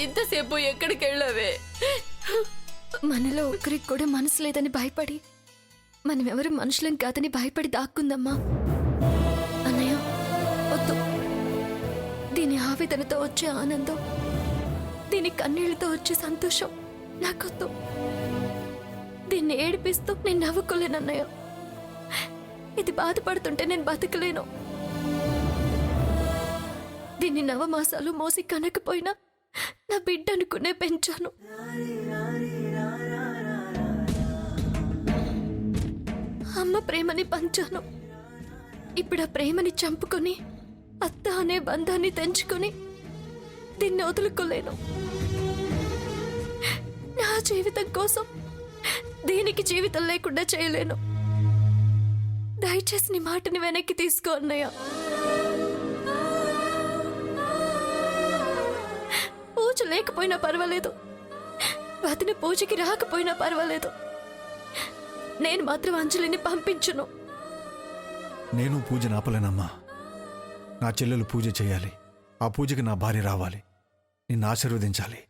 ఇంతసేపు ఎక్కడికి వెళ్ళావే? మనలో ఒక్కరికి కూడా మనసు లేదని భయపడి, మనమెవరు మనుషులం కాదని భయపడి దాక్కుందమ్మా. అన్నయ్య వద్దు. దీని ఆవేదనతో వచ్చే ఆనందం, దీని కన్నీళ్లతో వచ్చే సంతోషం నాకొద్దు. దీన్ని ఏడిపిస్తూ నేను నవ్వుకోలేనన్నయ్య. ఇది బాధపడుతుంటే నేను బతకలేను. దీన్ని నవమాసాలు మోసి కనకపోయినా నా బిడ్డ అనుకునే పెంచాను. అమ్మ ప్రేమని పంచాను. ఇప్పుడు ఆ ప్రేమని చంపుకొని అత్త అనే బంధాన్ని తెంచుకొని దీన్ని వదులుకోలేను. నా జీవితం కోసం దీనికి జీవితం లేకుండా చేయలేను. దయచేసి నీ మాటని వెనక్కి తీసుకో అన్నయ్య. పూజ లేకపోయినా పర్వాలేదు, వదిన పూజకి రాకపోయినా పర్వాలేదు, నేను మాత్రం అంజలిని పంపించును. నేను పూజ నాపలేనమ్మా. నా చెల్లెలు పూజ చేయాలి. ఆ పూజకి నా భార్య రావాలి, నిన్ను ఆశీర్వదించాలి.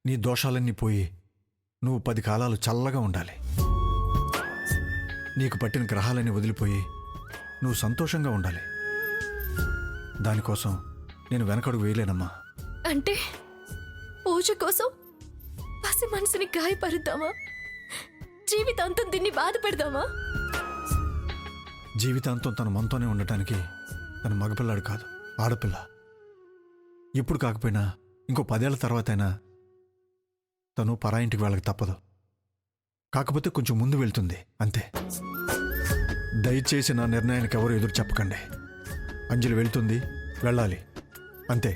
నీ దోషాలన్నీ పోయి నువ్వు 10 కాలాలు చల్లగా ఉండాలి. నీకు పట్టిన గ్రహాలన్నీ వదిలిపోయి నువ్వు సంతోషంగా ఉండాలి. దానికోసం నేను వెనకడుగు వేయలేనమ్మా. అంటే పూజ కోసం పసి మనసుని గాయపరుద్దామా? జీవితాంతం దీన్ని బాధ పెడదామా? జీవితాంతం తన మనతోనే ఉండటానికి తన మగపిల్లాడు కాదు, ఆడపిల్ల. ఇప్పుడు కాకపోయినా ఇంకో 10 ఏళ్ల తర్వాతైనా తను పరాయింటికి వెళ్ళక తప్పదు. కాకపోతే కొంచెం ముందు వెళ్తుంది అంతే. దయచేసి నా నిర్ణయానికి ఎవరు ఎదురు చెప్పకండి. అంజలి వెళ్తుంది, వెళ్ళాలి అంతే.